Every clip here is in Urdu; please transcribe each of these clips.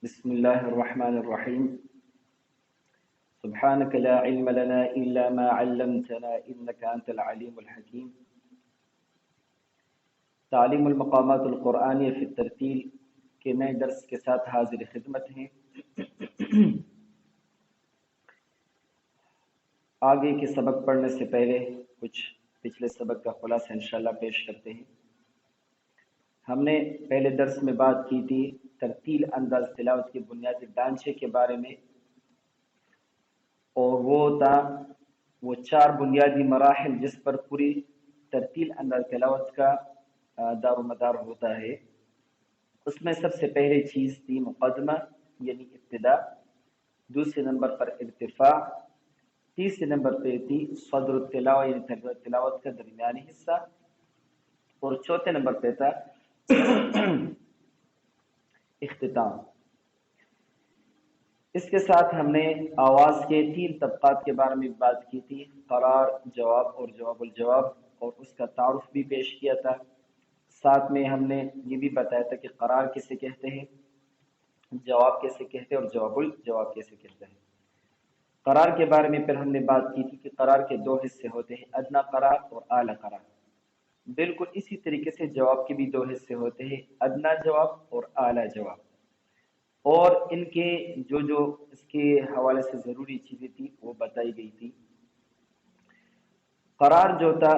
بسم الله الرحمن الرحيم. سبحانك لا علم لنا إلا ما علمتنا إنك أنت العليم الحكيم. تعلیم المقامات القرآنیہ فی الترتیل کے نئے درس کے ساتھ حاضر خدمت ہیں۔ آگے کے سبق پڑھنے سے پہلے کچھ پچھلے سبق کا خلاصہ انشاءاللہ پیش کرتے ہیں۔ ہم نے پہلے درس میں بات کی تھی ترتیل انداز تلاوت کے بنیادی ڈھانچے کے بارے میں، اور وہ چار بنیادی مراحل جس پر پوری ترتیل انداز تلاوت کا دار و مدار ہوتا ہے۔ اس میں سب سے پہلی چیز تھی مقدمہ یعنی ابتدا، دوسرے نمبر پر ارتفاع، تیسرے نمبر پہ تھی صدر التلاوہ یعنی تلاوت کا درمیانی حصہ، اور چوتھے نمبر پہ تھا اختتام۔ اس کے ساتھ ہم نے آواز کے تین طبقات کے بارے میں بات کی تھی، قرار، جواب اور جواب الجواب، اور اس کا تعارف بھی پیش کیا تھا۔ ساتھ میں ہم نے یہ بھی بتایا تھا کہ قرار کسے کہتے ہیں، جواب کیسے کہتے ہیں اور جواب الجواب کیسے کہتے ہیں۔ قرار کے بارے میں پھر ہم نے بات کی تھی کہ قرار کے دو حصے ہوتے ہیں، ادنیٰ قرار اور اعلیٰ قرار۔ بالکل اسی طریقے سے جواب کے بھی دو حصے ہوتے ہیں، ادنیٰ جواب اور اعلیٰ جواب، اور ان کے جو اس کے حوالے سے ضروری چیزیں تھی وہ بتائی گئی تھی۔ قرار جو تھا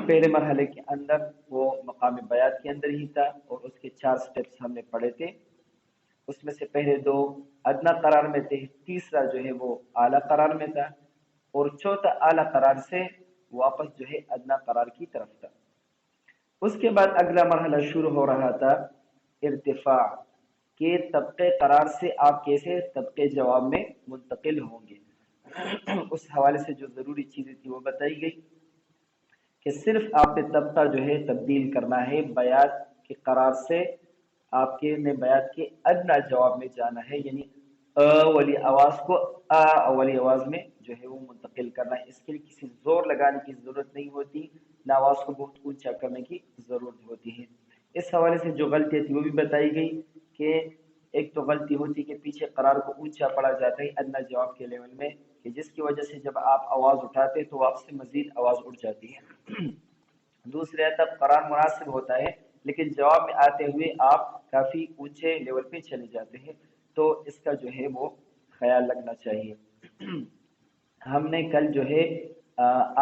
پہلے مرحلے کے اندر وہ مقام بیات کے اندر ہی تھا، اور اس کے 4 سٹیپس ہم نے پڑھے تھے۔ اس میں سے پہلے 2 ادنیٰ قرار میں تھے، تیسرا جو ہے وہ اعلیٰ قرار میں تھا، اور چوتھا اعلیٰ قرار سے واپس جو ہے ادنیٰ قرار کی طرف تھا۔ اس کے بعد اگلا مرحلہ شروع ہو رہا تھا ارتفاع کے طبقے قرار سے آپ کیسے طبقے جواب میں منتقل ہوں گے۔ اس حوالے سے جو ضروری چیزیں تھی وہ بتائی گئی کہ صرف آپ نے طبقہ جو ہے تبدیل کرنا ہے، بیات کے قرار سے آپ کے نے بیات کے ادنیٰ جواب میں جانا ہے، یعنی والی آواز کو والی آواز میں جو ہے وہ منتقل کرنا ہے۔ اس کے لیے کسی زور لگانے کی ضرورت نہیں ہوتی، نہ آواز کو بہت اونچا کرنے کی ضرورت ہوتی ہے۔ اس حوالے سے جو غلطی تھی وہ بھی بتائی گئی کہ ایک تو غلطی ہوتی کہ پیچھے قرار کو اونچا پڑا جاتا ہے ادنیٰ جواب کے لیول میں، کہ جس کی وجہ سے جب آپ آواز اٹھاتے تو آپ سے مزید آواز اٹھ جاتی ہے۔ دوسرے تب قرار مناسب ہوتا ہے لیکن جواب میں آتے ہوئے آپ کافی اونچے لیول پہ چلے جاتے ہیں، تو اس کا جو ہے وہ خیال رکھنا چاہیے۔ ہم نے کل جو ہے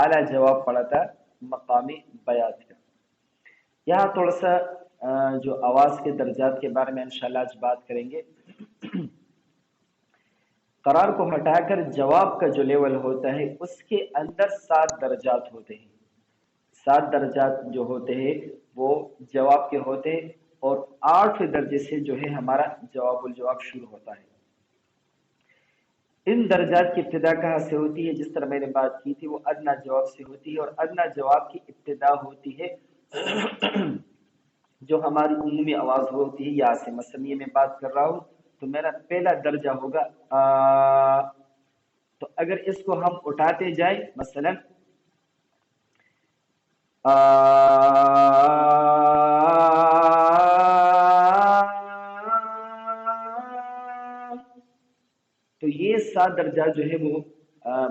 اعلیٰ جواب پڑھا تھا مقامی بیات کا۔ یہاں تھوڑا سا جو آواز کے درجات کے بارے میں انشاءاللہ آج بات کریں گے۔ قرار کو ہٹا کر جواب کا جو لیول ہوتا ہے اس کے اندر 7 درجات ہوتے ہیں۔ 7 درجات جو ہوتے ہیں وہ جواب کے ہوتے ہیں، اور 8ویں درجے سے جو ہے ہمارا جواب الجواب شروع ہوتا ہے۔ ان درجات کی ابتدا کہاں سے ہوتی ہے؟ جس طرح میں نے بات کی تھی وہ ادنیٰ جواب سے ہوتی ہے، اور ادنیٰ جواب کی ابتدا ہوتی ہے جو ہماری عمومی آواز ہوتی ہے یا سے، مثلا یہ میں بات کر رہا ہوں تو میرا پہلا درجہ ہوگا تو اگر اس کو ہم اٹھاتے جائیں مثلا تو یہ 7 درجات جو ہے وہ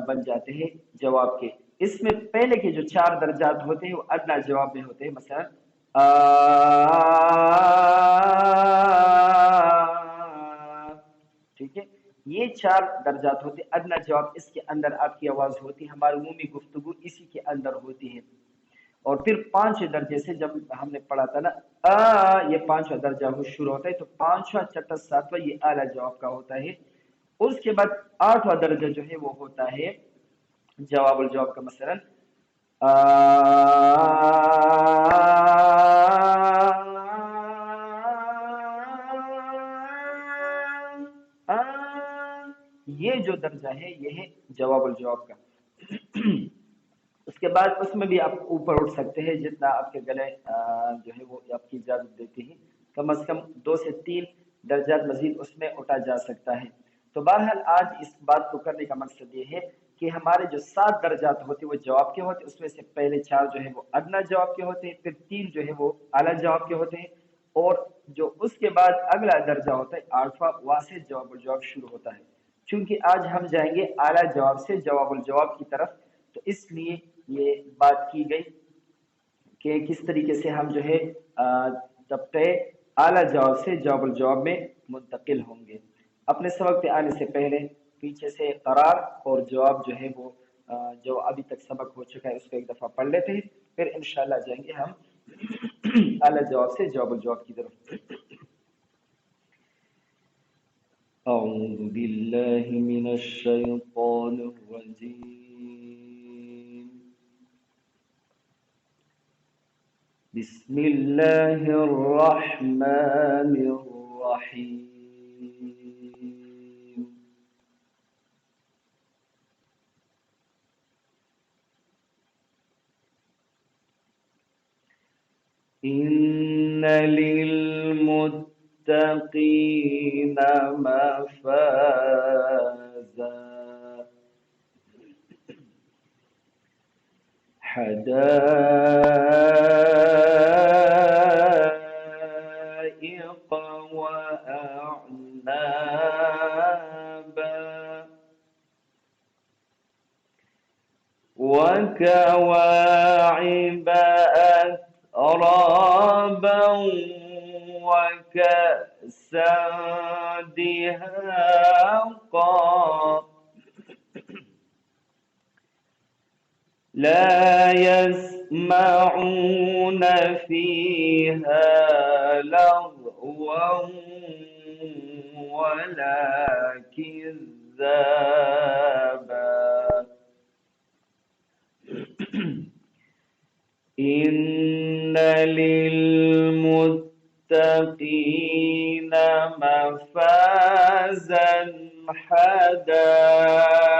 بن جاتے ہیں جواب کے۔ اس میں پہلے کے جو 4 درجات ہوتے ہیں وہ ادنیٰ جواب میں ہوتے ہیں، مثلا ٹھیک ہے، یہ 4 درجات ہوتے ہیں ادنیٰ جواب، اس کے اندر آپ کی آواز ہوتی ہے، ہماری عمومی گفتگو اسی کے اندر ہوتی ہے۔ اور پھر 5ویں درجے سے جب ہم نے پڑھا تھا نا یہ 5واں درجہ شروع ہوتا ہے، تو 5واں 6واں 7واں یہ اعلیٰ جواب کا ہوتا ہے۔ اس کے بعد 8واں درجہ جو ہے وہ ہوتا ہے جواب الجواب کا، مثلا یہ جو درجہ ہے یہ ہے جواب الجواب کا۔ اس کے بعد اس میں بھی آپ اوپر اٹھ سکتے ہیں جتنا آپ کے گلے جو ہے وہ آپ کی اجازت دیتی ہے، کم از کم 2 سے 3 درجات مزید اس میں اٹھا جا سکتا ہے۔ تو بہرحال آج اس بات کو کرنے کا مقصد یہ ہے کہ ہمارے جو 7 درجات ہوتے ہیں وہ جواب کے ہوتے ہیں، اس میں سے پہلے 4 جو ہے وہ ادنیٰ جواب کے ہوتے ہیں، پھر 3 جو ہے وہ اعلیٰ جواب کے ہوتے ہیں، اور جو اس کے بعد اگلا درجہ ہوتا ہے آٹھواں، وہاں سے جواب الجواب شروع ہوتا ہے. چونکہ آج ہم جائیں گے اعلیٰ جواب سے جواب الجواب کی طرف، تو اس لیے یہ بات کی گئی کہ کس طریقے سے ہم جو ہے طبقے اعلیٰ جواب سے جواب الجواب میں منتقل ہوں گے. اپنے سبق پہ آنے سے پہلے پیچھے سے قرار اور جواب جو ہے وہ جو ابھی تک سبق ہو چکا ہے اس کو ایک دفعہ پڑھ لیتے ہیں، پھر انشاءاللہ جائیں گے ہم اعلیٰ جواب سے جواب الجواب کی طرف. اعوذ باللہ من الشیطان الرجیم. بسم اللہ الرحمن الرحیم. ان للمتقین مفازا حدائق وأعنابا وكواعب أترابا وكأسا دهاقا لا يسمعون فيها لغوا ولا كذابا إن للمتقين مفازا حدائق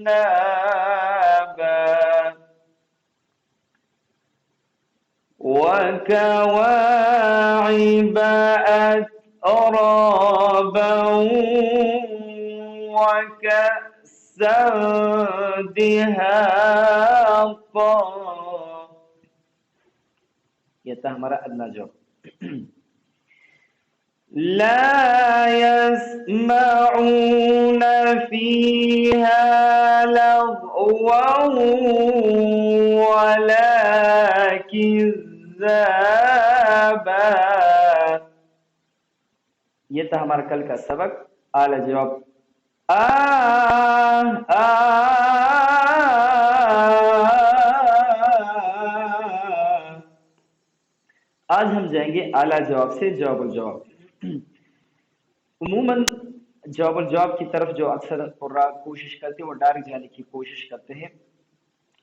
وأعنابا وكواعب أترابا وكأسا دهاقا. یہ تھا ہمارا ادنیٰ جواب. لا يسمعون فيها لغوا ولا كذابا. یہ تھا ہمارا کل کا سبق اعلی جواب. آج ہم جائیں گے اعلیٰ جواب سے جواب الجواب. عموماً جواب الجواب کی طرف جو اکثر قراء کوشش کرتے ہیں وہ ڈائریکٹ جانے کی کوشش کرتے ہیں،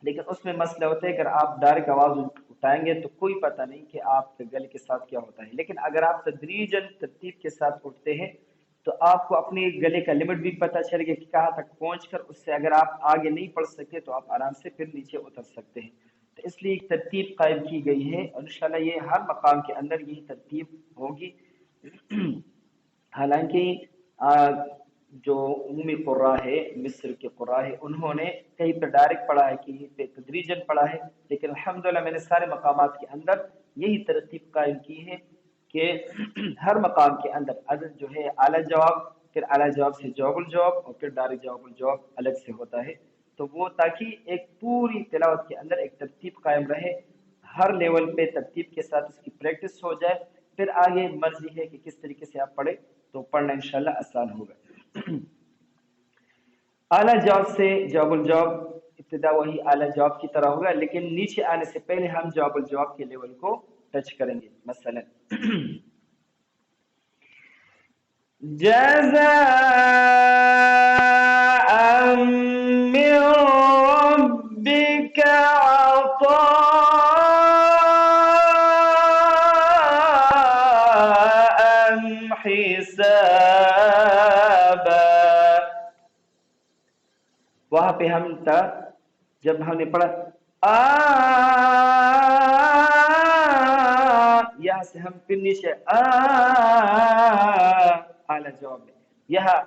لیکن اس میں مسئلہ ہوتا ہے اگر آپ ڈائریکٹ آواز اٹھائیں گے تو کوئی پتہ نہیں کہ آپ کے گلے کے ساتھ کیا ہوتا ہے، لیکن اگر آپ تدریجاً ترتیب کے ساتھ اٹھتے ہیں تو آپ کو اپنے گلے کا لمٹ بھی پتہ چلے گا کہ کہاں تک پہنچ کر اس سے اگر آپ آگے نہیں پڑھ سکتے تو آپ آرام سے پھر نیچے اتر سکتے ہیں. تو اس لیے ایک ترتیب قائم کی گئی ہے اور انشاءاللہ یہ ہر مقام کے اندر یہی ترتیب ہوگی. حالانکہ جو عمومی قراء ہے مصر کے قراء ہے انہوں نے کہیں پہ ڈائریکٹ پڑھا ہے کہیں پہ تدریجاً پڑھا ہے، لیکن الحمدللہ میں نے سارے مقامات کے اندر یہی ترتیب قائم کی ہے کہ ہر مقام کے اندر عدد جو ہے اعلیٰ جواب، پھر اعلیٰ جواب سے جواب الجواب اور پھر ڈائریکٹ جواب الجواب الگ سے ہوتا ہے. تو وہ تاکہ ایک پوری تلاوت کے اندر ایک ترتیب قائم رہے، ہر لیول پہ ترتیب کے ساتھ اس کی پریکٹس ہو جائے، پھر آگے مرضی ہے کہ کس طریقے سے آپ پڑھیں تو پڑھنا انشاءاللہ آسان ہوگا. اعلیٰ جواب سے جواب الجواب ابتدا وہی اعلیٰ جواب کی طرح ہوگا، لیکن نیچے آنے سے پہلے ہم جواب الجواب کے لیول کو ٹچ کریں گے. مثلا جزاء من ربك عطاء حسابا. وہاں پہ ہم تھا جب ہم نے پڑھا یہاں سے ہم پھر نیچے اعلیٰ جواب میں یہاں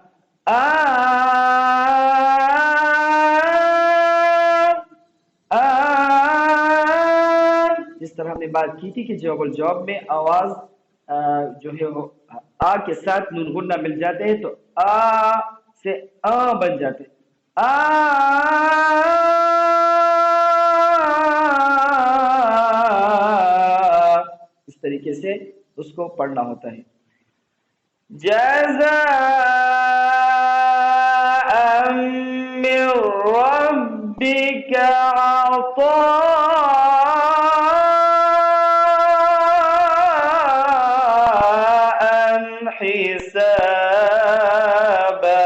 جس طرح ہم نے بات کی تھی کہ جواب الجواب میں آواز جو ہے وہ آ کے ساتھ نون غنہ مل جاتے ہیں تو آ سے بن جاتے اس طریقے سے اس کو پڑھنا ہوتا ہے. جزاء من ربك عطاء حسابا.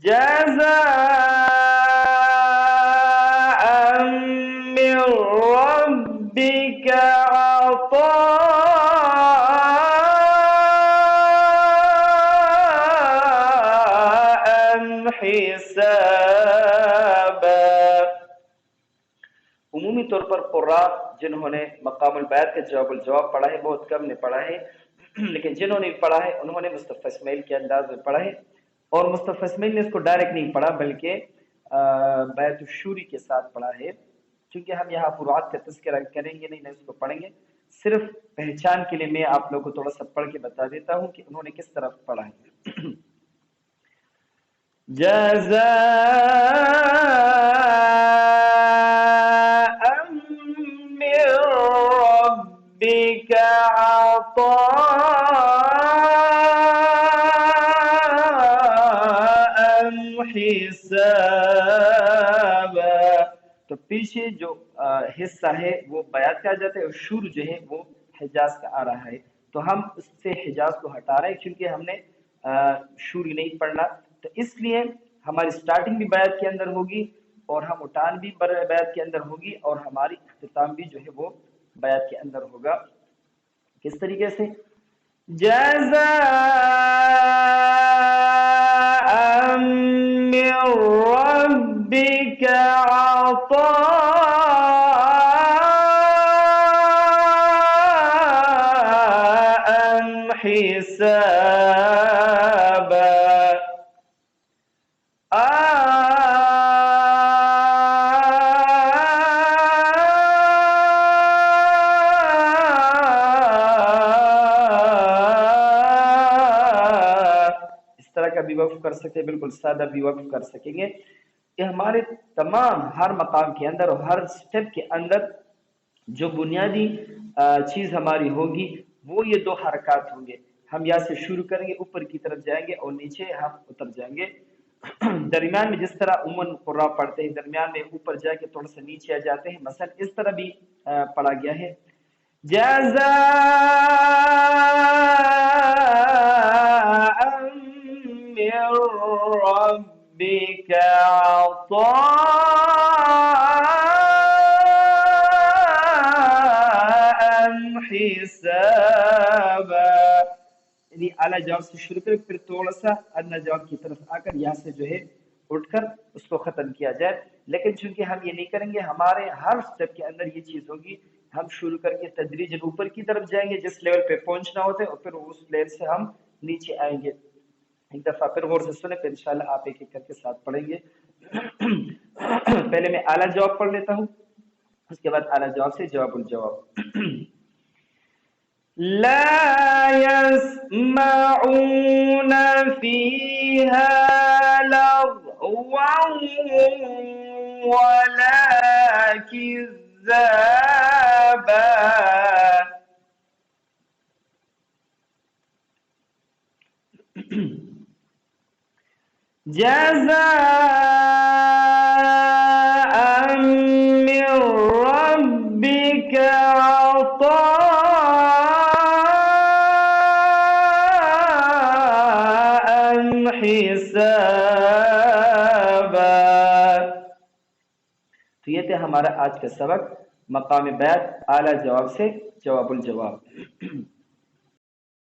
جزاء من ربك عطاء حسابا. عمومی طور پر قراء جنہوں نے مقام البیات کا جواب الجواب پڑھا ہے بہت کم نے پڑھا ہے، لیکن جنہوں نے پڑھا ہے انہوں نے مصطفی اسماعیل کے انداز میں پڑھا ہے. اور مصطفی اسماعیل نے اس کو ڈائریکٹ نہیں پڑھا بلکہ بیت الشوری کے ساتھ پڑھا ہے. چونکہ ہم یہاں فروعات کا تذکرہ کریں گے نہیں اس کو پڑھیں گے، صرف پہچان کے لیے میں آپ لوگوں کو تھوڑا سا پڑھ کے بتا دیتا ہوں کہ انہوں نے کس طرح پڑھا ہے. جزاء من ربك عطاء حسابا. تو پیچھے جو حصہ ہے وہ بیات کا آ جاتا ہے اور شور جو ہے وہ حجاز کا آ رہا ہے. تو ہم اس سے حجاز کو ہٹا رہے ہیں کیونکہ ہم نے شوری نہیں پڑھنا، تو اس لیے ہماری سٹارٹنگ بھی بیات کے اندر ہوگی اور ہم اٹھان بھی بیات کے اندر ہوگی اور ہماری اختتام بھی جو ہے وہ بیات کے اندر ہوگا. کس طریقے سے؟ جزاء من ربك عطاء حسابا. اس طرح کا بھی وقف کر سکتے، بالکل سادہ بھی وقف کر سکیں گے کہ ہمارے تمام ہر مقام کے اندر اور ہر سٹیپ کے اندر جو بنیادی چیز ہماری ہوگی وہ یہ دو حرکات ہوں گے. ہم یہاں سے شروع کریں گے، اوپر کی طرف جائیں گے اور نیچے ہم اتر جائیں گے. درمیان میں جس طرح عموماً قراء پڑھتے ہیں درمیان میں اوپر جا کے تھوڑا سا نیچے آ جاتے ہیں، مثلا اس طرح بھی پڑھا گیا ہے. جزاء من ربك عطاء حسابا. یعنی اعلیٰ جواب سے شروع کریں پھر تھوڑا سا ادنیٰ جواب کی طرف آ کر یہاں سے جو ہے اٹھ کر اس کو ختم کیا جائے. لیکن چونکہ ہم یہ نہیں کریں گے، ہمارے ہر سٹیپ کے اندر یہ چیز ہوگی، ہم شروع کر کے تدریجاً اوپر کی طرف جائیں گے جس لیول پہ پہنچنا ہوتا ہے اور پھر اس لیول سے ہم نیچے آئیں گے. ایک دفعہ پھر غور سے سنیں پھر انشاءاللہ آپ ایک ایک کر کے ساتھ پڑھیں گے. پہلے میں اعلیٰ جواب پڑھ لیتا ہوں، اس کے بعد اعلیٰ جواب سے جواب الجواب. لا يسمعون فيها لغوا ولا كذابا. جزاء من ربك عطاء حسابا. تو یہ تھا ہمارا آج کا سبق، مقام بیات اعلیٰ جواب سے جواب الجواب.